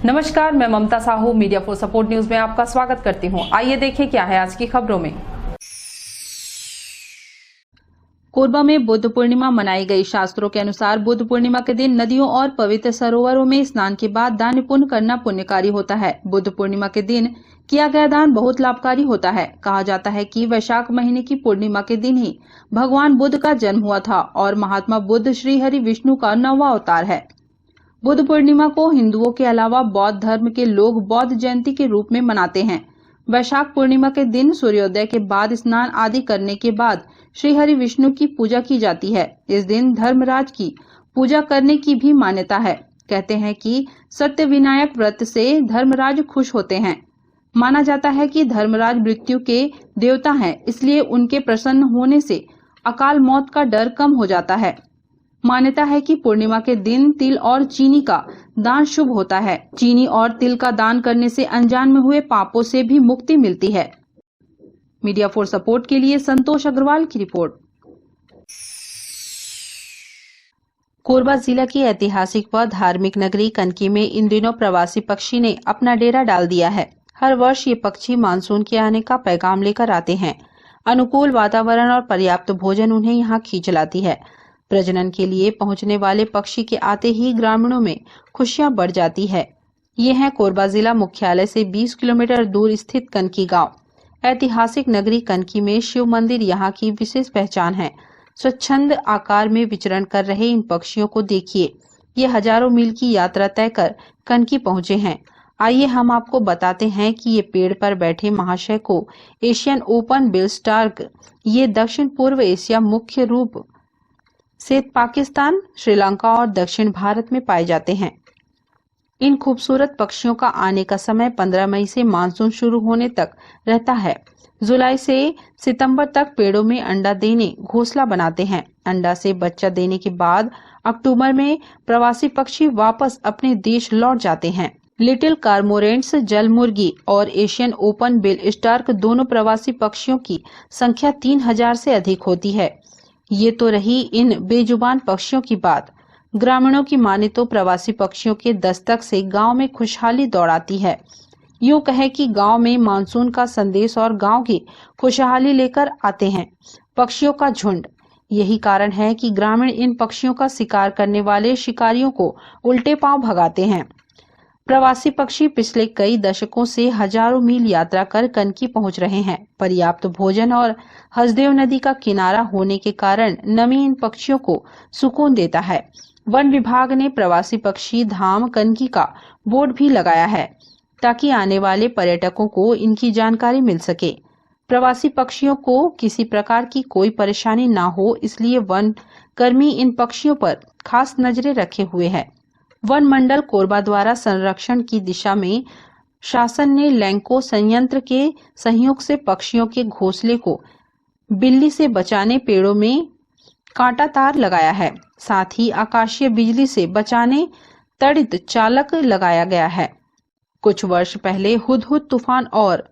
नमस्कार, मैं Mamta Sahu media for support news में आपका स्वागत करती हूं। आइए देखें क्या है आज की खबरों में। कोरबा में बुद्ध पूर्णिमा मनाई गई। शास्त्रों के अनुसार बुद्ध पूर्णिमा के दिन नदियों और पवित्र सरोवरों में स्नान के बाद दान पुण्य करना पुण्यकारी होता है। बुद्ध पूर्णिमा के दिन किया गया दान बहुत लाभकारी होता है। कहा जाता है कि वैशाख महीने की पूर्णिमा के दिन ही भगवान बुद्ध का जन्म हुआ था और महात्मा बुद्ध श्री हरि विष्णु का 9वां अवतार है। बुद्ध पूर्णिमा को हिंदुओं के अलावा बौद्ध धर्म के लोग बौद्ध जयंती के रूप में मनाते हैं। वैशाख पूर्णिमा के दिन सूर्योदय के बाद स्नान आदि करने के बाद श्री हरि विष्णु की पूजा की जाती है। इस दिन धर्मराज की पूजा करने की भी मान्यता है। कहते हैं कि सत्य विनायक व्रत से धर्मराज खुश होते हैं। माना जाता है कि धर्मराज मृत्यु के देवता हैं, इसलिए उनके प्रसन्न होने से अकाल मौत का डर कम हो जाता है। मान्यता है कि पूर्णिमा के दिन तिल और चीनी का दान शुभ होता है। चीनी और तिल का दान करने से अनजान में हुए पापों से भी मुक्ति मिलती है। मीडिया फॉर सपोर्ट के लिए संतोष अग्रवाल की रिपोर्ट। कोरबा जिला की ऐतिहासिक व धार्मिक नगरी कनकी में इन दिनों प्रवासी पक्षी ने अपना डेरा डाल दिया है। हर वर्ष ये पक्षी मानसून के आने का पैगाम लेकर आते हैं। अनुकूल वातावरण और पर्याप्त भोजन उन्हें यहाँ खींच लाती है। प्रजनन के लिए पहुंचने वाले पक्षी के आते ही ग्रामीणों में खुशियां बढ़ जाती है। ये है कोरबा जिला मुख्यालय से 20 किलोमीटर दूर स्थित कनकी गांव। ऐतिहासिक नगरी कनकी में शिव मंदिर यहाँ की विशेष पहचान है। स्वच्छंद आकार में विचरण कर रहे इन पक्षियों को देखिए। ये हजारों मील की यात्रा तय कर कनकी पहुंचे हैं। आइए हम आपको बताते हैं कि ये पेड़ पर बैठे महाशय को एशियन ओपन बिल स्टार्क, ये दक्षिण पूर्व एशिया मुख्य रूप से पाकिस्तान, श्रीलंका और दक्षिण भारत में पाए जाते हैं। इन खूबसूरत पक्षियों का आने का समय 15 मई से मानसून शुरू होने तक रहता है। जुलाई से सितंबर तक पेड़ों में अंडा देने घोंसला बनाते हैं। अंडा से बच्चा देने के बाद अक्टूबर में प्रवासी पक्षी वापस अपने देश लौट जाते हैं। लिटिल कार्मोरेंट्स, जल मुर्गी और एशियन ओपन बिल स्टार्क दोनों प्रवासी पक्षियों की संख्या 3000 से अधिक होती है। ये तो रही इन बेजुबान पक्षियों की बात। ग्रामीणों की माने तो प्रवासी पक्षियों के दस्तक से गांव में खुशहाली दौड़ाती है। यूं कहे कि गांव में मानसून का संदेश और गांव की खुशहाली लेकर आते हैं पक्षियों का झुंड। यही कारण है कि ग्रामीण इन पक्षियों का शिकार करने वाले शिकारियों को उल्टे पांव भगाते हैं। प्रवासी पक्षी पिछले कई दशकों से हजारों मील यात्रा कर कनकी पहुंच रहे हैं। पर्याप्त भोजन और हसदेव नदी का किनारा होने के कारण नमी इन पक्षियों को सुकून देता है। वन विभाग ने प्रवासी पक्षी धाम कनकी का बोर्ड भी लगाया है ताकि आने वाले पर्यटकों को इनकी जानकारी मिल सके। प्रवासी पक्षियों को किसी प्रकार की कोई परेशानी ना हो, इसलिए वन कर्मी इन पक्षियों पर खास नजरें रखे हुए हैं। वन मंडल कोरबा द्वारा संरक्षण की दिशा में शासन ने लैंको संयंत्र के सहयोग से पक्षियों के घोंसले को बिल्ली से बचाने पेड़ों में कांटा तार लगाया है। साथ ही आकाशीय बिजली से बचाने तड़ित चालक लगाया गया है। कुछ वर्ष पहले हुदहुद तूफान और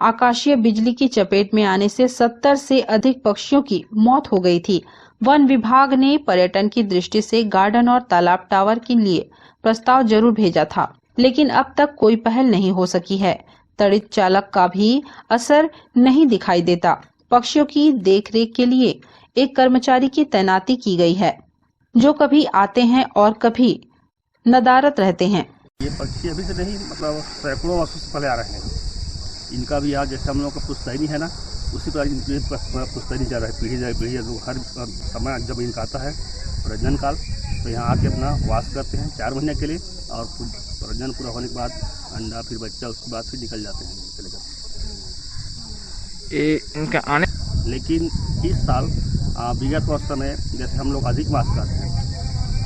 आकाशीय बिजली की चपेट में आने से 70 से अधिक पक्षियों की मौत हो गई थी। वन विभाग ने पर्यटन की दृष्टि से गार्डन और तालाब टावर के लिए प्रस्ताव जरूर भेजा था, लेकिन अब तक कोई पहल नहीं हो सकी है। तड़ित चालक का भी असर नहीं दिखाई देता। पक्षियों की देखरेख के लिए एक कर्मचारी की तैनाती की गई है, जो कभी आते हैं और कभी नदारत रहते हैं। ये पक्षी अभी से नहीं, मतलब सैकड़ों वर्षों से पहले आ रहे हैं। इनका भी आज जैसे हम लोग का पुश्तैनी है ना, उसी पर इनकी पुश्तैनी चल रहा है। पीढ़ी दर पीढ़ी लोग हर समय जब इनका आता है प्रजनन काल, तो यहाँ आके अपना वास करते हैं 4 महीने के लिए, और प्रजनन पूरा होने के बाद अंडा फिर बच्चा, उसके बाद फिर निकल जाते हैं चले जाते हैं। इनका आने लेकिन इस साल विगत वर्ष में जैसे हम लोग अधिक मास करते हैं,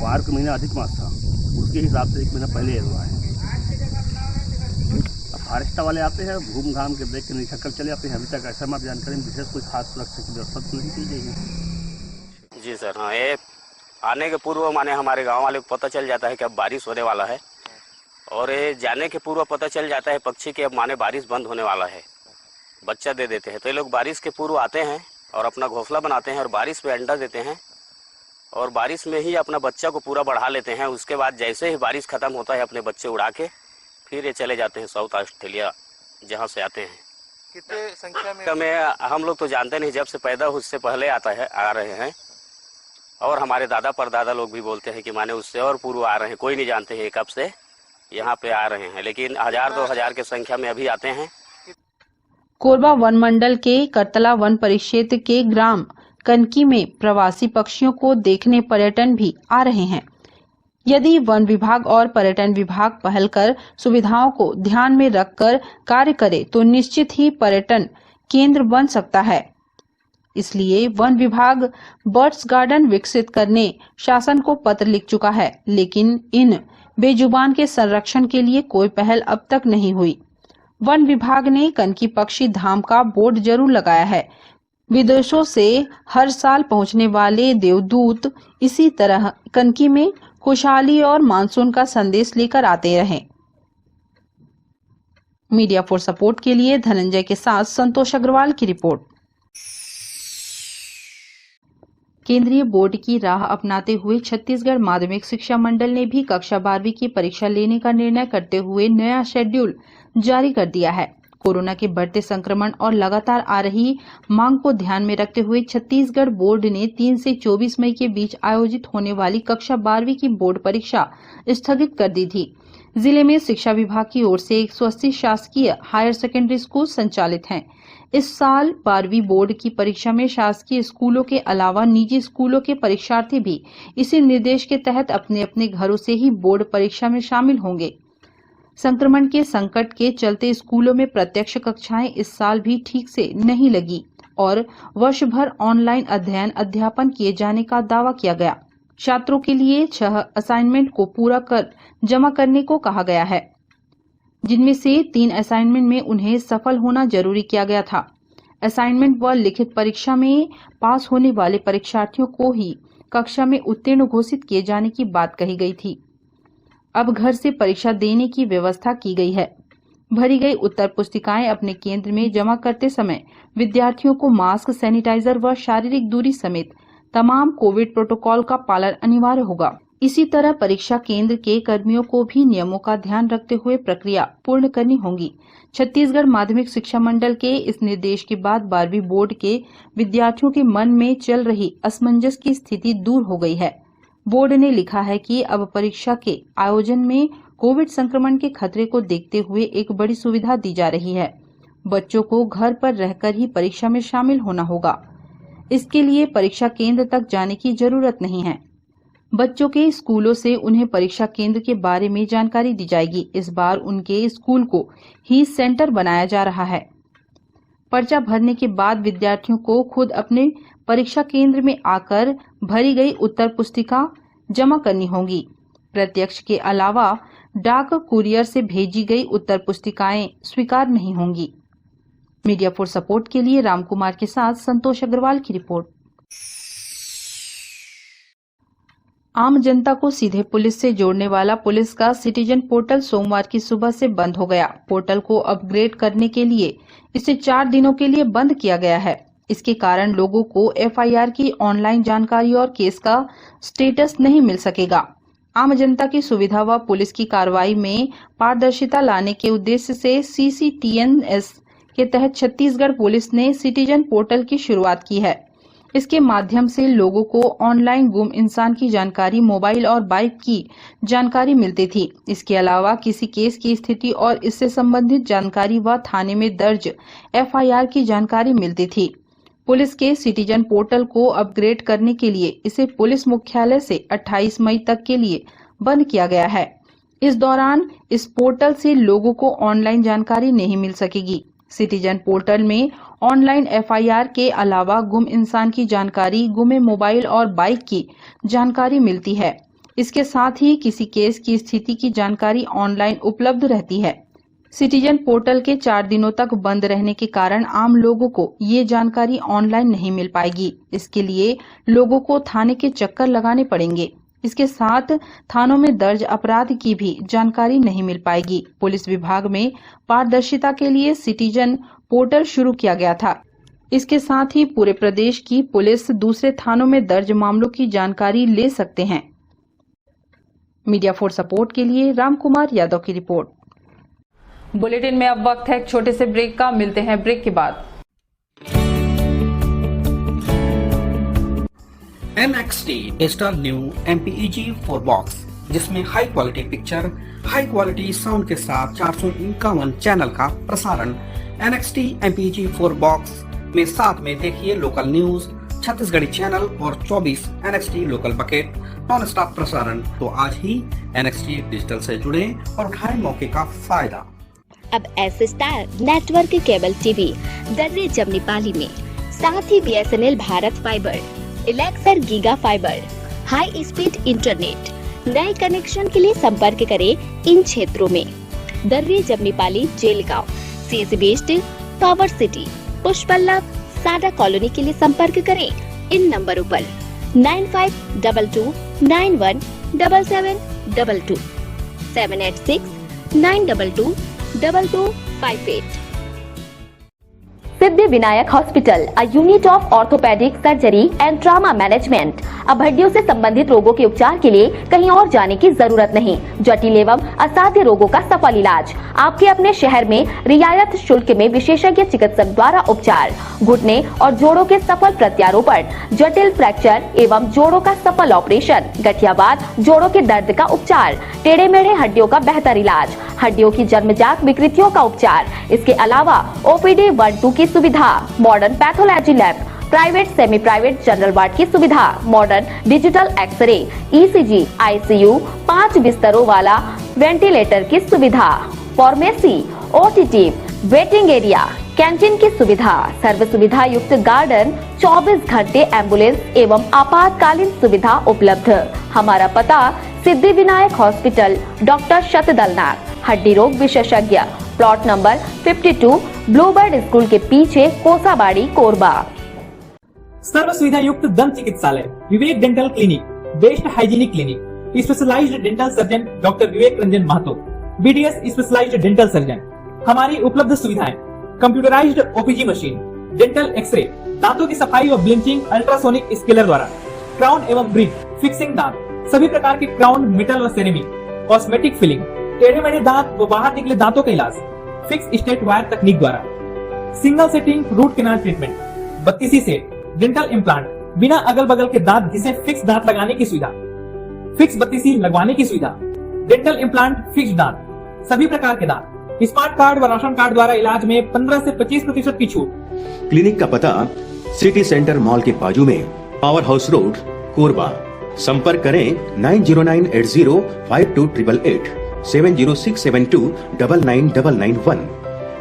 वार का महीना अधिक मास था, उसके हिसाब से 1 महीना पहले हुआ है। फॉरेस्ट वाले आते हैं, घूम घाम के देख के निकल कर चले जाते हैं। अभी तक ऐसा हमारी जानकारी में विशेष कोई खास सुरक्षा की व्यवस्था तो नहीं की गई है। जी सर, हाँ, ये आने के पूर्व माने हमारे गांव वाले को पता चल जाता है कि अब बारिश होने वाला है, और ये जाने के पूर्व पता चल जाता है पक्षी के अब माने बारिश बंद होने वाला है, बच्चा दे देते हैं। तो ये लोग बारिश के पूर्व आते हैं और अपना घोंसला बनाते हैं और बारिश में अंडा देते हैं, और बारिश में ही अपना बच्चा को पूरा बढ़ा लेते हैं। उसके बाद जैसे ही बारिश खत्म होता है अपने बच्चे उड़ा के फिर ये चले जाते हैं साउथ ऑस्ट्रेलिया जहाँ से आते हैं। कितने संख्या में? हमें हम लोग तो जानते नहीं, जब से पैदा उससे पहले आ रहे हैं। और हमारे दादा परदादा लोग भी बोलते हैं कि माने उससे और पूर्व आ रहे हैं। कोई नहीं जानते हैं कब से यहाँ पे आ रहे हैं, लेकिन 1000-2000 की संख्या में अभी आते हैं। कोरबा वन मंडल के करतला वन परिक्षेत्र के ग्राम कनकी में प्रवासी पक्षियों को देखने पर्यटन भी आ रहे हैं। यदि वन विभाग और पर्यटन विभाग पहल कर सुविधाओं को ध्यान में रखकर कार्य करे तो निश्चित ही पर्यटन केंद्र बन सकता है। इसलिए वन विभाग बर्ड्स गार्डन विकसित करने शासन को पत्र लिख चुका है, लेकिन इन बेजुबान के संरक्षण के लिए कोई पहल अब तक नहीं हुई। वन विभाग ने कनकी पक्षी धाम का बोर्ड जरूर लगाया है। विदेशों से हर साल पहुंचने वाले देवदूत इसी तरह कनकी में खुशहाली और मानसून का संदेश लेकर आते रहे। मीडिया फॉर सपोर्ट के लिए धनंजय के साथ संतोष अग्रवाल की रिपोर्ट। केंद्रीय बोर्ड की राह अपनाते हुए छत्तीसगढ़ माध्यमिक शिक्षा मंडल ने भी कक्षा 12वीं की परीक्षा लेने का निर्णय करते हुए नया शेड्यूल जारी कर दिया है। कोरोना के बढ़ते संक्रमण और लगातार आ रही मांग को ध्यान में रखते हुए छत्तीसगढ़ बोर्ड ने 3 से 24 मई के बीच आयोजित होने वाली कक्षा 12वीं की बोर्ड परीक्षा स्थगित कर दी थी। जिले में शिक्षा विभाग की ओर से 180 शासकीय हायर सेकेंडरी स्कूल संचालित हैं। इस साल 12वीं बोर्ड की परीक्षा में शासकीय स्कूलों के अलावा निजी स्कूलों के परीक्षार्थी भी इसी निर्देश के तहत अपने अपने घरों से ही बोर्ड परीक्षा में शामिल होंगे। संक्रमण के संकट के चलते स्कूलों में प्रत्यक्ष कक्षाएं इस साल भी ठीक से नहीं लगी और वर्ष भर ऑनलाइन अध्ययन अध्यापन किए जाने का दावा किया गया। छात्रों के लिए 6 असाइनमेंट को पूरा कर जमा करने को कहा गया है, जिनमें से 3 असाइनमेंट में उन्हें सफल होना जरूरी किया गया था। असाइनमेंट व लिखित परीक्षा में पास होने वाले परीक्षार्थियों को ही कक्षा में उत्तीर्ण घोषित किए जाने की बात कही गई थी। अब घर से परीक्षा देने की व्यवस्था की गई है। भरी गई उत्तर पुस्तिकाएं अपने केंद्र में जमा करते समय विद्यार्थियों को मास्क, सैनिटाइजर व शारीरिक दूरी समेत तमाम कोविड प्रोटोकॉल का पालन अनिवार्य होगा। इसी तरह परीक्षा केंद्र के कर्मियों को भी नियमों का ध्यान रखते हुए प्रक्रिया पूर्ण करनी होगी। छत्तीसगढ़ माध्यमिक शिक्षा मंडल के इस निर्देश के बाद 12वीं बोर्ड के विद्यार्थियों के मन में चल रही असमंजस की स्थिति दूर हो गई है। बोर्ड ने लिखा है कि अब परीक्षा के आयोजन में कोविड संक्रमण के खतरे को देखते हुए एक बड़ी सुविधा दी जा रही है। बच्चों को घर पर रहकर ही परीक्षा में शामिल होना होगा। इसके लिए परीक्षा केंद्र तक जाने की जरूरत नहीं है। बच्चों के स्कूलों से उन्हें परीक्षा केंद्र के बारे में जानकारी दी जाएगी। इस बार उनके स्कूल को ही सेंटर बनाया जा रहा है। पर्चा भरने के बाद विद्यार्थियों को खुद अपने परीक्षा केंद्र में आकर भरी गई उत्तर पुस्तिका जमा करनी होगी। प्रत्यक्ष के अलावा डाक कुरियर से भेजी गई उत्तर पुस्तिकाएं स्वीकार नहीं होंगी। मीडिया फॉर सपोर्ट के लिए रामकुमार के साथ संतोष अग्रवाल की रिपोर्ट। आम जनता को सीधे पुलिस से जोड़ने वाला पुलिस का सिटीजन पोर्टल सोमवार की सुबह से बंद हो गया। पोर्टल को अपग्रेड करने के लिए इसे 4 दिनों के लिए बंद किया गया है। इसके कारण लोगों को एफआईआर की ऑनलाइन जानकारी और केस का स्टेटस नहीं मिल सकेगा। आम जनता की सुविधा व पुलिस की कार्रवाई में पारदर्शिता लाने के उद्देश्य से सीसीटीएनएस के तहत छत्तीसगढ़ पुलिस ने सिटीजन पोर्टल की शुरुआत की है। इसके माध्यम से लोगों को ऑनलाइन गुम इंसान की जानकारी, मोबाइल और बाइक की जानकारी मिलती थी। इसके अलावा किसी केस की स्थिति और इससे संबंधित जानकारी व थाने में दर्ज एफआईआर की जानकारी मिलती थी। पुलिस के सिटीजन पोर्टल को अपग्रेड करने के लिए इसे पुलिस मुख्यालय से 28 मई तक के लिए बंद किया गया है। इस दौरान इस पोर्टल से लोगों को ऑनलाइन जानकारी नहीं मिल सकेगी। सिटीजन पोर्टल में ऑनलाइन एफआईआर के अलावा गुम इंसान की जानकारी, गुमे मोबाइल और बाइक की जानकारी मिलती है। इसके साथ ही किसी केस की स्थिति की जानकारी ऑनलाइन उपलब्ध रहती है। सिटीजन पोर्टल के 4 दिनों तक बंद रहने के कारण आम लोगों को ये जानकारी ऑनलाइन नहीं मिल पाएगी। इसके लिए लोगों को थाने के चक्कर लगाने पड़ेंगे। इसके साथ थानों में दर्ज अपराध की भी जानकारी नहीं मिल पाएगी। पुलिस विभाग में पारदर्शिता के लिए सिटीजन पोर्टल शुरू किया गया था। इसके साथ ही पूरे प्रदेश की पुलिस दूसरे थानों में दर्ज मामलों की जानकारी ले सकते हैं। मीडिया फॉर सपोर्ट के लिए रामकुमार यादव की रिपोर्ट। बुलेटिन में अब वक्त है एक छोटे से ब्रेक का, मिलते हैं ब्रेक के बाद। NXT digital new MPEG 4 box, जिसमें high quality picture, high quality sound के साथ 451 चैनल का प्रसारण। NXT MPEG 4 बॉक्स में साथ में देखिए लोकल न्यूज, छत्तीसगढ़ी चैनल और 24 NXT local bucket non stop प्रसारण। तो आज ही NXT डिजिटल से जुड़े और उठाएं मौके का फायदा। अब S star network cable TV Darri Jamnipali में, साथ ही BSNL भारत फाइबर, इलेक्सर giga fibre, high speed internet. नए कनेक्शन के लिए संपर्क करें इन क्षेत्रों में: दर्रे जमनीपाली, जेलगांव, CSE बेस्ड, पावर सिटी, पुष्पल्लभ, सादा कॉलोनी के लिए संपर्क करें इन नंबरों पर 9522917722, 786-922-2258। Siddhi Vinayak hospital, a unit of orthopaedic surgery and trauma management. अब हड्डियों से संबंधित रोगों के उपचार के लिए कहीं और जाने की जरूरत नहीं। जटिल एवं असाध्य रोगों का सफल इलाज आपके अपने शहर में रियायत शुल्क में विशेषज्ञ चिकित्सक द्वारा उपचार। घुटने और जोड़ों के सफल प्रत्यारोपण, जटिल फ्रैक्चर एवं जोड़ों का सफल ऑपरेशन, गठियावाद, जोड़ों के दर्द का उपचार, टेढ़े मेढ़े हड्डियों का बेहतर इलाज, हड्डियों की जन्मजात विकृतियों का उपचार। इसके अलावा OPD 1-2 की सुविधा, modern pathology lab, private semi private general ward की सुविधा, modern digital X-ray, ECG, ICU, 5 बिस्तरों वाला वेंटिलेटर की सुविधा, pharmacy, OTT, waiting area, canteen की सुविधा, सर्व सुविधा युक्त गार्डन, 24 घंटे एम्बुलेंस एवं आपातकालीन सुविधा उपलब्ध। हमारा पता सिद्धि विनायक हॉस्पिटल, डॉक्टर शतदलनाथ, हड्डी रोग विशेषज्ञ, प्लॉट नंबर 52, ब्लूबर्ड स्कूल के पीछे, कोसाबाड़ी, कोरबा। सर्व सुविधा युक्त दंत चिकित्सालय, Vivek dental clinic, best hygienic clinic, specialised dental surgeon doctor Vivek Ranjan Mahato, BDS specialised dental surgeon. हमारी उपलब्ध सुविधाएं: computerised OPG machine, dental x ray, दांतों की सफाई और ब्लीचिंग अल्ट्रासोनिक स्केलर द्वारा, क्राउन एवं ब्रिज, फिक्सिंग दांत, सभी प्रकार के क्राउन, मेटल और सेरेमिक, कॉस्मेटिक फिलिंग, टेढ़े मेढ़े दांत व बाहर निकले दांतों का इलाज फिक्स स्टेट वायर तकनीक द्वारा, single setting root canal treatment, 32 set, dental implant, बिना अगल बगल के दांत घिसे फिक्स दांत लगाने की सुविधा, फिक्स 32 लगवाने की सुविधा, डेंटल इम्प्लांट, फिक्स दांत, सभी प्रकार के दांत, स्मार्ट कार्ड व राशन कार्ड द्वारा इलाज में 15 से 25% की छूट। क्लिनिक का पता सिटी सेंटर मॉल के बाजू में, पावर हाउस रोड, कोरबा। संपर्क करें 9098052888, 7067299991,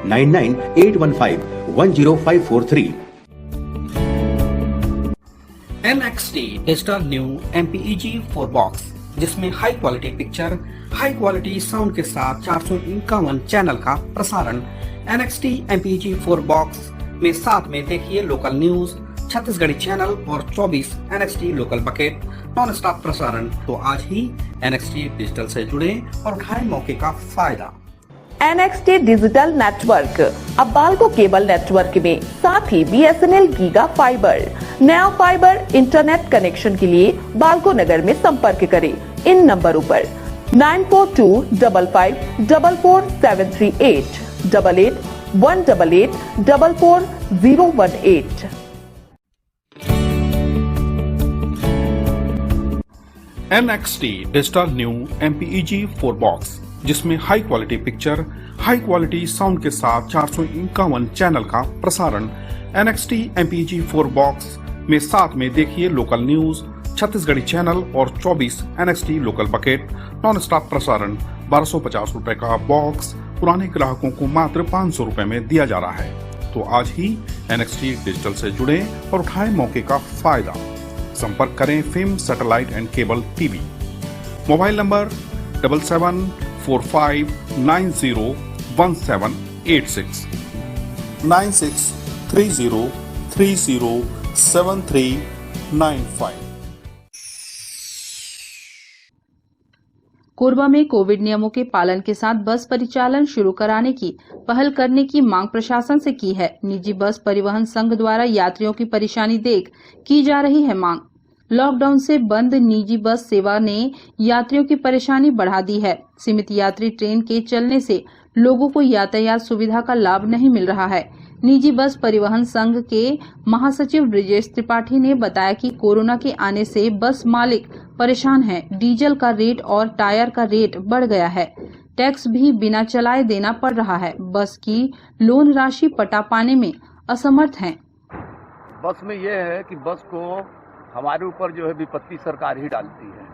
9981510543। NXT digital new MPEG 4 box, जिसमें high quality picture, high quality sound के साथ 451 चैनल का प्रसारण। NXT MPEG 4 बॉक्स में साथ में देखिए लोकल न्यूज, छत्तीसगढ़ी चैनल और 24 NXT local bucket non stop प्रसारण। तो आज ही NXT डिजिटल से जुड़े और उठाएं मौके का फायदा। NXT डिजिटल नेटवर्क, अब बाल्को केबल नेटवर्क में, साथ ही BSNL गीगा फाइबर। नया फाइबर इंटरनेट कनेक्शन के लिए बाल्को नगर में संपर्क करें इन नंबरों पर 9425544738, 8818844018। NXT digital new MPEG 4 box, जिसमें high quality picture, high quality sound के साथ 451 चैनल का प्रसारण। NXT MPEG 4 बॉक्स में साथ में देखिए लोकल न्यूज, छत्तीसगढ़ी चैनल और 24 NXT local bucket non stop प्रसारण। 1250 रुपए का बॉक्स पुराने ग्राहकों को मात्र 500 रुपए में दिया जा रहा है। तो आज ही NXT डिजिटल से जुड़े और उठाएं मौके का फायदा। संपर्क करें film satellite and cable TV. Mobile number 7745901786, 9630307395। Korba में कोविड नियमों के पालन के साथ बस परिचालन शुरू कराने की पहल करने की मांग प्रशासन से की है। निजी बस परिवहन संघ द्वारा यात्रियों की परेशानी देख की जा रही है मांग। लॉकडाउन से बंद निजी बस सेवा ने यात्रियों की परेशानी बढ़ा दी है। सीमित यात्री ट्रेन के चलने से लोगों को यातायात सुविधा का लाभ नहीं मिल रहा है। निजी बस परिवहन संघ के महासचिव ब्रिजेश त्रिपाठी ने बताया कि कोरोना के आने से बस मालिक परेशान हैं। डीजल का रेट और टायर का रेट बढ़ गया है। टैक्स भी बिना चलाए देना पड़ रहा है। बस की लोन राशि पटा पाने में असमर्थ हैं। बस में ये है कि बस को हमारे ऊपर जो है विपत्ति सरकार ही डालती है।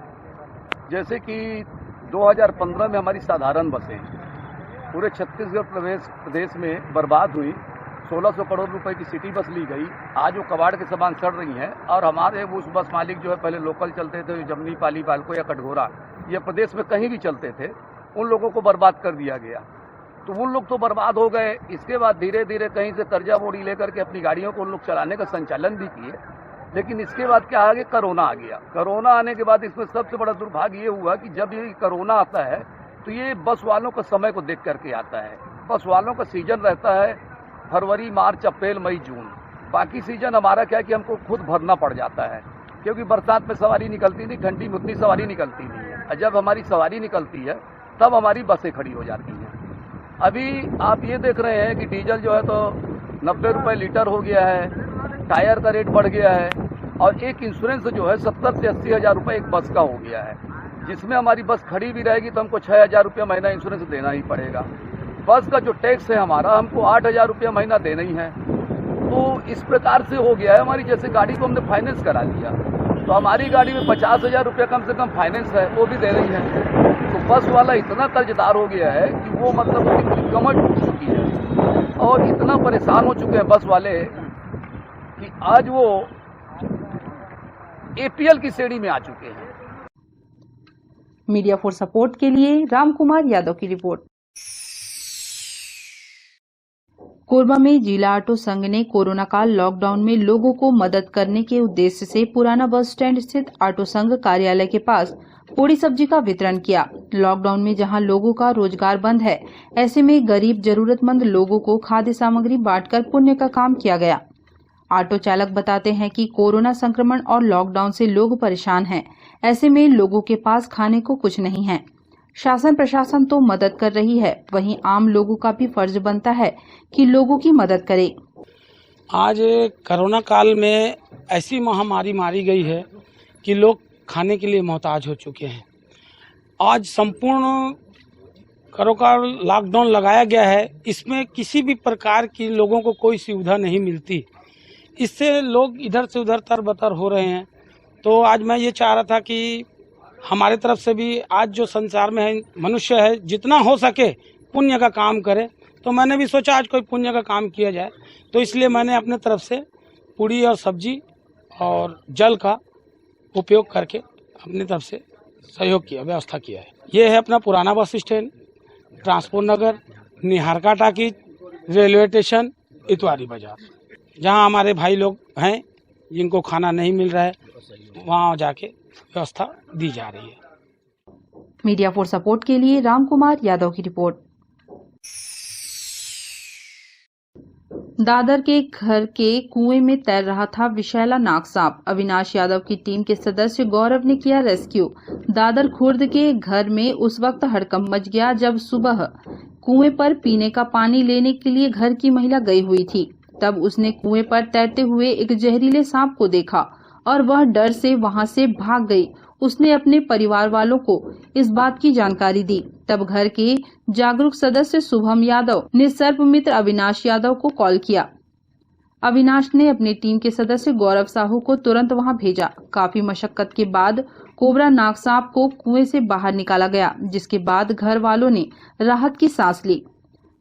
जैसे कि 2015 में हमारी साधारण बसें पूरे छत्तीसगढ़ प्रदेश में बर्बाद हुई। 1600 करोड़ रुपए की सिटी बस ली गई। आज वो कबाड़ के सामान सड़ रही हैं और हमारे उस बस मालिक जो है पहले लोकल चलते थे, जमनी, पाली, बालको या कटघोरा, ये प्रदेश में कहीं भी चलते थे, उन लोगों को बर्बाद कर दिया गया। तो उन लोग तो बर्बाद हो गए। इसके बाद धीरे धीरे कहीं से कर्जा बोड़ी लेकर के अपनी गाड़ियों को उन लोग चलाने का संचालन भी किए। लेकिन इसके बाद क्या आ गया, कोरोना आ गया। कोरोना आने के बाद इसमें सबसे बड़ा दुर्भाग्य ये हुआ कि जब ये कोरोना आता है तो ये बस वालों का समय को देख करके आता है। बस वालों का सीजन रहता है फरवरी, मार्च, अप्रैल, मई, जून। बाकी सीजन हमारा क्या है कि हमको खुद भरना पड़ जाता है, क्योंकि बरसात में सवारी निकलती नहीं, ठंडी में उतनी सवारी निकलती नहीं है। और जब हमारी सवारी निकलती है तब हमारी बसें खड़ी हो जाती हैं। अभी आप ये देख रहे हैं कि डीजल जो है तो 90 रुपये लीटर हो गया है, टायर का रेट बढ़ गया है और एक इंश्योरेंस जो है 70 से 80 हज़ार रुपये एक बस का हो गया है, जिसमें हमारी बस खड़ी भी रहेगी तो हमको 6,000 रुपया महीना इंश्योरेंस देना ही पड़ेगा। बस का जो टैक्स है हमारा, हमको 8,000 रुपया महीना देना ही है। तो इस प्रकार से हो गया है। हमारी जैसे गाड़ी को हमने फाइनेंस करा लिया तो हमारी गाड़ी में 50,000 रुपया कम से कम फाइनेंस है, वो भी दे रही है। तो बस वाला इतना कर्जदार हो गया है कि वो मतलब उसकी पूरी कमर टूट चुकी है और इतना परेशान हो चुके हैं बस वाले कि आज वो APL की श्रेणी में आ चुके हैं। मीडिया फॉर सपोर्ट के लिए राम कुमार यादव की रिपोर्ट। कोरबा में जिला ऑटो संघ ने कोरोना काल लॉकडाउन में लोगों को मदद करने के उद्देश्य से पुराना बस स्टैंड स्थित ऑटो संघ कार्यालय के पास पूरी सब्जी का वितरण किया। लॉकडाउन में जहां लोगों का रोजगार बंद है, ऐसे में गरीब जरूरतमंद लोगों को खाद्य सामग्री बांटकर पुण्य का काम किया गया। ऑटो चालक बताते हैं कि कोरोना संक्रमण और लॉकडाउन से लोग परेशान हैं। ऐसे में लोगों के पास खाने को कुछ नहीं है। शासन प्रशासन तो मदद कर रही है, वहीं आम लोगों का भी फर्ज बनता है कि लोगों की मदद करे। आज कोरोना काल में ऐसी महामारी मारी गई है कि लोग खाने के लिए मोहताज हो चुके हैं। आज संपूर्ण कोरोना लॉकडाउन लगाया गया है, इसमें किसी भी प्रकार की लोगों को कोई सुविधा नहीं मिलती। इससे लोग इधर से उधर तरबतर हो रहे हैं। तो आज मैं ये चाह रहा था कि हमारे तरफ से भी आज जो संसार में है मनुष्य है, जितना हो सके पुण्य का काम करे। तो मैंने भी सोचा आज कोई पुण्य का काम किया जाए, तो इसलिए मैंने अपने तरफ से पूड़ी और सब्जी और जल का उपयोग करके अपनी तरफ से सहयोग किया, व्यवस्था किया है। ये है अपना पुराना बस स्टैंड, ट्रांसपोर्ट नगर, निहारका टाकी, रेलवे स्टेशन, इतवारी बाजार, जहाँ हमारे भाई लोग हैं जिनको खाना नहीं मिल रहा है, वहाँ जाके व्यवस्था दी जा रही है। मीडिया फॉर सपोर्ट के लिए राम कुमार यादव की रिपोर्ट। दादर के घर के कुएं में तैर रहा था विषैला नाग सांप। अविनाश यादव की टीम के सदस्य गौरव ने किया रेस्क्यू। दादर खुर्द के घर में उस वक्त हड़कंप मच गया जब सुबह कुएं पर पीने का पानी लेने के लिए घर की महिला गई हुई थी। तब उसने कुएं पर तैरते हुए एक जहरीले सांप को देखा और वह डर से वहां से भाग गई। उसने अपने परिवार वालों को इस बात की जानकारी दी। तब घर के जागरूक सदस्य शुभम यादव ने सर्प मित्र अविनाश यादव को कॉल किया। अविनाश ने अपनी टीम के सदस्य गौरव साहू को तुरंत वहां भेजा। काफी मशक्कत के बाद कोबरा नाग सांप को कुएं से बाहर निकाला गया, जिसके बाद घर वालों ने राहत की सांस ली।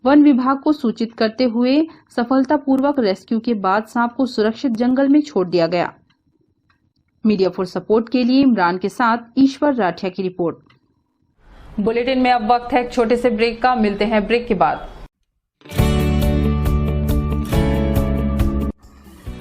वन विभाग को सूचित करते हुए सफलतापूर्वक रेस्क्यू के बाद सांप को सुरक्षित जंगल में छोड़ दिया गया। मीडिया फॉर सपोर्ट के लिए इमरान के साथ ईश्वर राठिया की रिपोर्ट। बुलेटिन में अब वक्त है एक छोटे से ब्रेक का। मिलते हैं ब्रेक के बाद।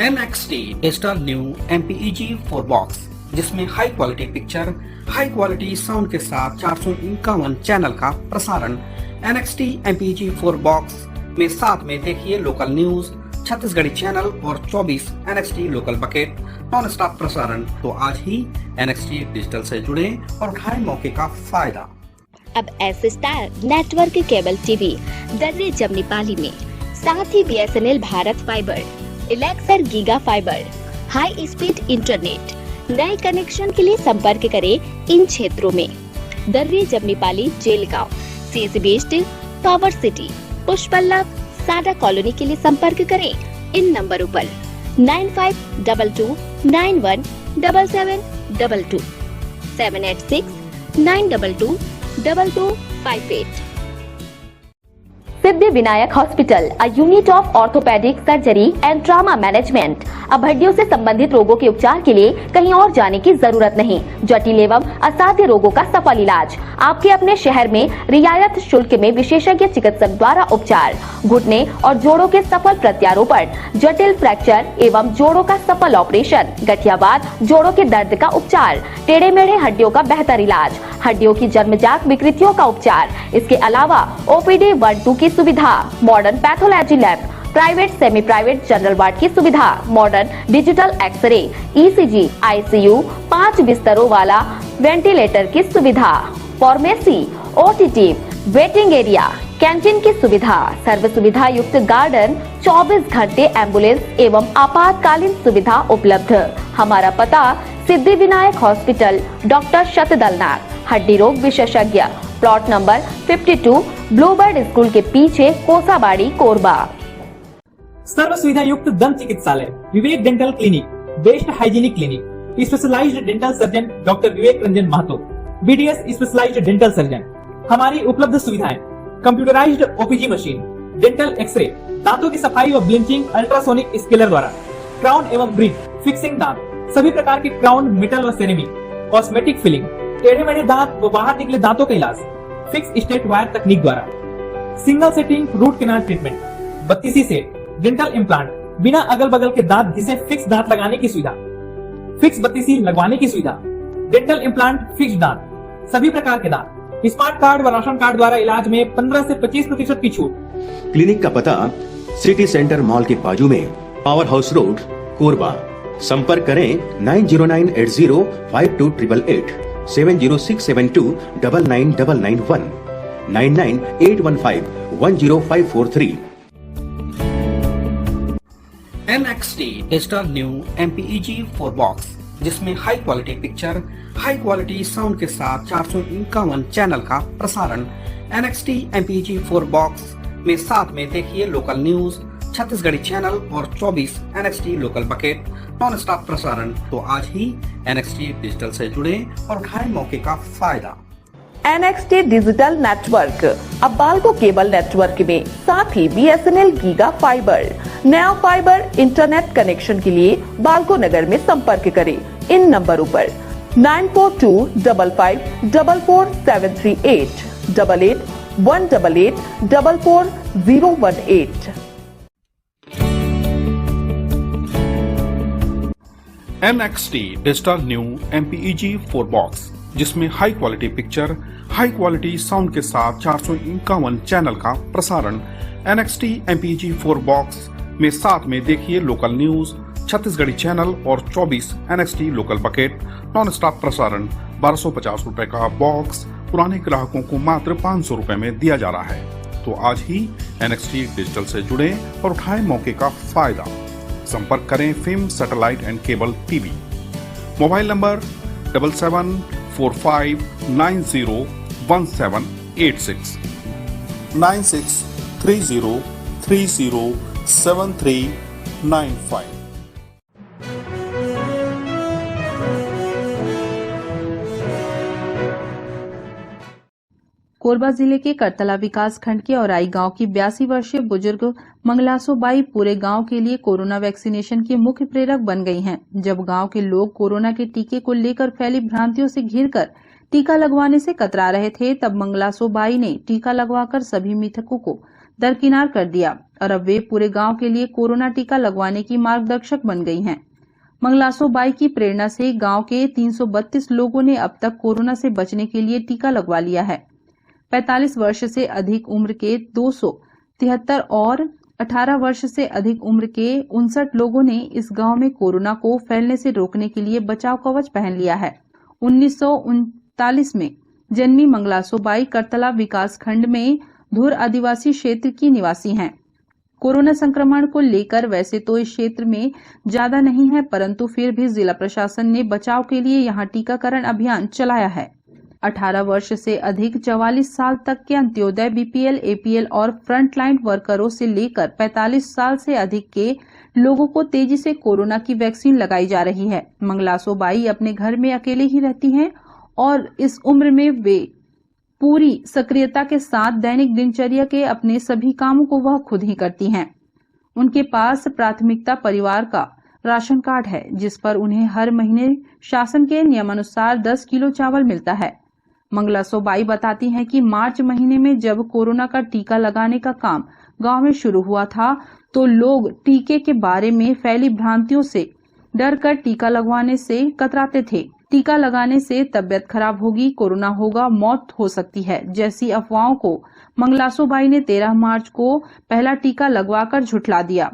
NXT digital new MPEG 4 box, जिसमें high quality picture, high quality sound के साथ 451 चैनल का प्रसारण। NXT MPEG 4 बॉक्स में साथ में देखिए लोकल न्यूज, छत्तीसगढ़ी चैनल और 24 NXT local bucket non stop प्रसारण। तो आज ही NXT डिजिटल से जुड़े और उठाएं मौके का फायदा। अब S star network cable TV Darri Jamnipali में, साथ ही BSNL भारत फाइबर, इलेक्सर giga fibre, high speed internet. नए कनेक्शन के लिए संपर्क करें इन क्षेत्रों में: Darri Jamnipali, Jelgaon, CSB steel, power city, पुष्पल्लभ, सादा कॉलोनी के लिए संपर्क करें इन नंबरों पर 9522917722, 786-922-2258। Siddhi Vinayak hospital, a unit of orthopaedic surgery and trauma management. अब हड्डियों से संबंधित रोगों के उपचार के लिए कहीं और जाने की जरूरत नहीं। जटिल एवं असाध्य रोगों का सफल इलाज आपके अपने शहर में रियायत शुल्क में विशेषज्ञ चिकित्सक द्वारा उपचार। घुटने और जोड़ों के सफल प्रत्यारोपण, जटिल फ्रैक्चर एवं जोड़ों का सफल ऑपरेशन, गठियावाद, जोड़ों के दर्द का उपचार, टेढ़े मेढ़े हड्डियों का बेहतर इलाज, हड्डियों की जन्मजात विकृतियों का उपचार। इसके अलावा OPD 1-2 की सुविधा, modern pathology lab, private semi private general ward की सुविधा, modern digital X-ray, ECG, ICU, 5 बिस्तरों वाला वेंटिलेटर की सुविधा, pharmacy, OTT, waiting area, canteen की सुविधा, सर्व सुविधा युक्त गार्डन, 24 घंटे एम्बुलेंस एवं आपातकालीन सुविधा उपलब्ध। हमारा पता सिद्धि विनायक हॉस्पिटल, डॉक्टर शतदलनाथ, हड्डी रोग विशेषज्ञ, प्लॉट नंबर 52, ब्लूबर्ड स्कूल के पीछे, कोसाबाड़ी, कोरबा। सर्व सुविधा युक्त दंत चिकित्सालय, Vivek dental clinic, best hygienic clinic, specialised dental surgeon doctor Vivek Ranjan Mahato, BDS specialised dental surgeon. हमारी उपलब्ध सुविधाएं: computerised OPG machine, dental x ray, दांतों की सफाई व ब्लीचिंग अल्ट्रासोनिक स्केलर द्वारा, क्राउन एवं ब्रिज, फिक्सिंग दांत, सभी प्रकार के क्राउन, मेटल व सेरेमिक, कॉस्मेटिक फिलिंग, टेढ़े मेढ़े दांत व बाहर निकले दांतों का इलाज फिक्स स्टेट वायर तकनीक द्वारा, single setting root canal treatment, 32 set, dental implant, बिना अगल बगल के दांत घिसे फिक्स दांत लगाने की सुविधा, फिक्स 32 लगवाने की सुविधा, डेंटल इम्प्लांट, फिक्स दांत, सभी प्रकार के दांत, स्मार्ट कार्ड व राशन कार्ड द्वारा इलाज में 15 से 25% की छूट। क्लिनिक का पता सिटी सेंटर मॉल के बाजू में, पावर हाउस रोड, कोरबा। संपर्क करें 9098052888, 7067299991, 9981510543। NXT digital new MPEG 4 box, जिसमें high quality picture, high quality sound के साथ 451 चैनल का प्रसारण। NXT MPEG 4 बॉक्स में साथ में देखिए लोकल न्यूज, छत्तीसगढ़ी चैनल और 24 NXT local bucket non stop प्रसारण। तो आज ही NXT डिजिटल से जुड़े और उठाएं मौके का फायदा। NXT डिजिटल नेटवर्क, अब बाल्को केबल नेटवर्क में, साथ ही BSNL गीगा फाइबर। नया फाइबर इंटरनेट कनेक्शन के लिए बाल्को नगर में संपर्क करें इन नंबरों पर 9425544738, 8818844018। NXT digital new MPEG 4 box, जिसमें high quality picture, high quality sound के साथ 451 चैनल का प्रसारण। NXT MPEG 4 बॉक्स में साथ में देखिए लोकल न्यूज, छत्तीसगढ़ी चैनल और 24 NXT local bucket non stop प्रसारण। 1250 रुपए का बॉक्स पुराने ग्राहकों को मात्र 500 रुपए में दिया जा रहा है। तो आज ही NXT डिजिटल से जुड़े और उठाएं मौके का फायदा। संपर्क करें film satellite and cable TV. Mobile number 7745901786, 9630307395। Korba जिले के करतला विकास खंड के औराई गांव की 82 वर्षीय बुजुर्ग मंगलासो बाई पूरे गांव के लिए कोरोना वैक्सीनेशन की मुख्य प्रेरक बन गई हैं। जब गांव के लोग कोरोना के टीके को लेकर फैली भ्रांतियों से घिरकर टीका लगवाने से कतरा रहे थे, तब मंगलासो बाई ने टीका लगवाकर सभी मिथकों को दरकिनार कर दिया और अब वे पूरे गांव के लिए कोरोना टीका लगवाने की मार्गदर्शक बन गई हैं। मंगलासो बाई की प्रेरणा से गांव के 332 लोगों ने अब तक कोरोना से बचने के लिए टीका लगवा लिया है। 45 वर्ष से अधिक उम्र के 273 और 18 वर्ष से अधिक उम्र के 59 लोगों ने इस गांव में कोरोना को फैलने से रोकने के लिए बचाव कवच पहन लिया है। 1939 में जन्मी मंगलासोबाई करतला विकास खंड में धुर आदिवासी क्षेत्र की निवासी हैं। कोरोना संक्रमण को लेकर वैसे तो इस क्षेत्र में ज्यादा नहीं है, परंतु फिर भी जिला प्रशासन ने बचाव के लिए यहां टीकाकरण अभियान चलाया है। 18 वर्ष से अधिक 44 साल तक के अंत्योदय, बीपीएल, एपीएल और फ्रंटलाइन वर्करों से लेकर 45 साल से अधिक के लोगों को तेजी से कोरोना की वैक्सीन लगाई जा रही है। मंगलासोबाई अपने घर में अकेले ही रहती हैं और इस उम्र में वे पूरी सक्रियता के साथ दैनिक दिनचर्या के अपने सभी कामों को वह खुद ही करती हैं। उनके पास प्राथमिकता परिवार का राशन कार्ड है, जिस पर उन्हें हर महीने शासन के नियमानुसार 10 किलो चावल मिलता है। मंगलासोबाई बताती हैं कि मार्च महीने में जब कोरोना का टीका लगाने का काम गांव में शुरू हुआ था, तो लोग टीके के बारे में फैली भ्रांतियों से डर कर टीका लगवाने से कतराते थे। टीका लगाने से तबियत खराब होगी, कोरोना होगा, मौत हो सकती है जैसी अफवाहों को मंगलासोबाई ने 13 मार्च को पहला टीका लगवाकर झुठला दिया।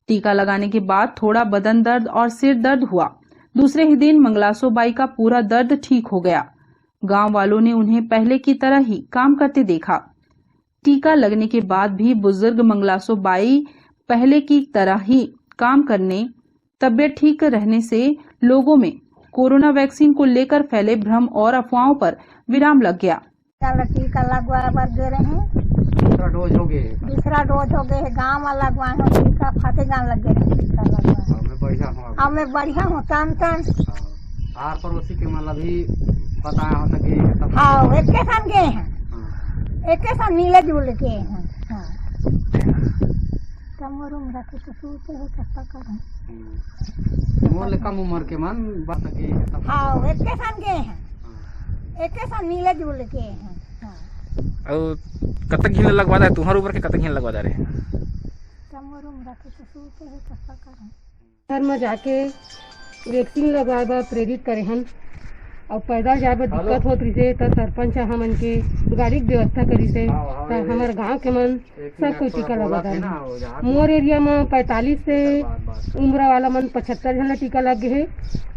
टीका लगाने के बाद थोड़ा बदन दर्द और सिर दर्द हुआ। दूसरे ही दिन मंगलासोबाई का पूरा दर्द ठीक हो गया। गांव वालों ने उन्हें पहले की तरह ही काम करते देखा। टीका लगने के बाद भी बुजुर्ग मंगलासोबाई पहले की तरह ही काम करने, तबियत ठीक रहने से लोगों में कोरोना वैक्सीन को लेकर फैले भ्रम और अफवाहों पर विराम लग गया। टीका लगवा दे रहे हैं, दूसरा डोज हो गए गाँव में लगवाए हैं टीका, फतेहगंज लग गए टीका लगवाए। अब मैं बढ़िया हूँ तन आर पड़ोसी के मतलब ही पता होता कि हाँ एक के साथ गए हैं, एक के साथ मिले जुल के हैं। कम उम्र के मन बात हाँ एक के साथ गए हैं, एक के साथ मिले जुल के हैं। और कतक घिन लगवा दे तुम्हारे ऊपर के कतक घिन लगवा दे रहे घर में जाके वैक्सीन लगाए प्रेरित करे हम और पैदल जाए दिक्कत होत रही तो सरपंच हमन के गाड़ी की व्यवस्था करी से हमारे गांव के मन सबको टीका लगा दे। मोर एरिया में 45 से उम्र वाला मन 75 जन टीका लग गए है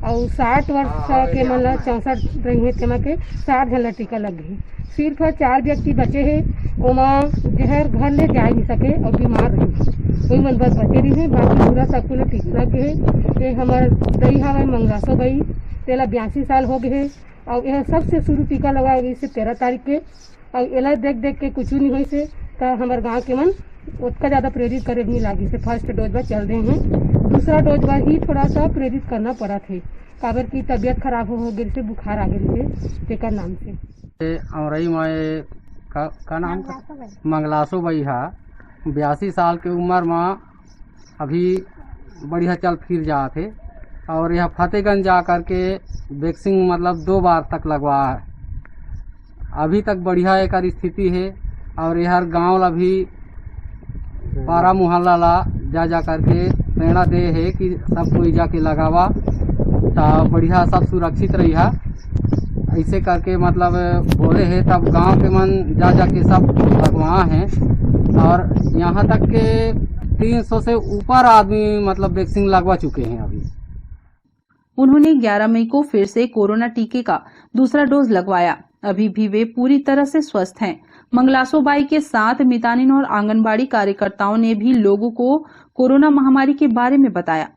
और 60 वर्ष के मन 64 रही है तेमा के 60 जन टीका लग गए। सिर्फ 4 व्यक्ति बचे है, ओमा जहर घर ले जा नहीं सके और बीमार रही कोई मन बस बचे रही है, बाकी पूरा सबको टीका लग गए है। हमारे दही हमारे मंगलासोबाई तेला 82 साल हो गए और यह सबसे शुरू टीका लगाया गई से 13 तारीख के और एला देख के कुछ नहीं हुई से तो हमारे गांव के मन उतना ज़्यादा प्रेरित करे नहीं लगी से फर्स्ट डोज पर चल रहे हैं। दूसरा डोज पर ही थोड़ा सा प्रेरित करना पड़ा थे, काबर की तबीयत खराब हो गई से, बुखार आ गई से टीका नाम से। और मैं का नाम मंगलासोबाई है, 82 साल के उम्र में अभी बढ़िया चल फिर जा थे और यह फतेहगंज जा कर के वैक्सीन मतलब 2 बार तक लगवा है। अभी तक बढ़िया एक स्थिति है और यह गांव ला भी पारा मोहल्ला ला जा कर के प्रेरणा दे है कि सब कोई जाके लगावा तो बढ़िया सब सुरक्षित रही है। ऐसे करके मतलब बोले है तब गांव के मन जा के सब लगवा हैं और यहाँ तक के 300 से ऊपर आदमी मतलब वैक्सीन लगवा चुके हैं अभी। उन्होंने 11 मई को फिर से कोरोना टीके का दूसरा डोज लगवाया। अभी भी वे पूरी तरह से स्वस्थ हैं। मंगलासोबाई के साथ मितानिन और आंगनबाड़ी कार्यकर्ताओं ने भी लोगों को कोरोना महामारी के बारे में बताया।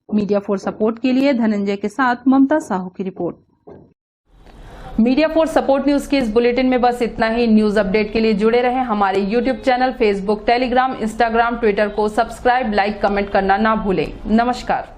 मीडिया फॉर सपोर्ट के लिए धनंजय के साथ ममता साहू की report. Media for support news के इस बुलेटिन में बस इतना ही। न्यूज अपडेट के लिए जुड़े रहें हमारे YouTube channel, Facebook, Telegram, Instagram, Twitter को सब्सक्राइब, लाइक, कमेंट करना ना भूलें। नमस्कार।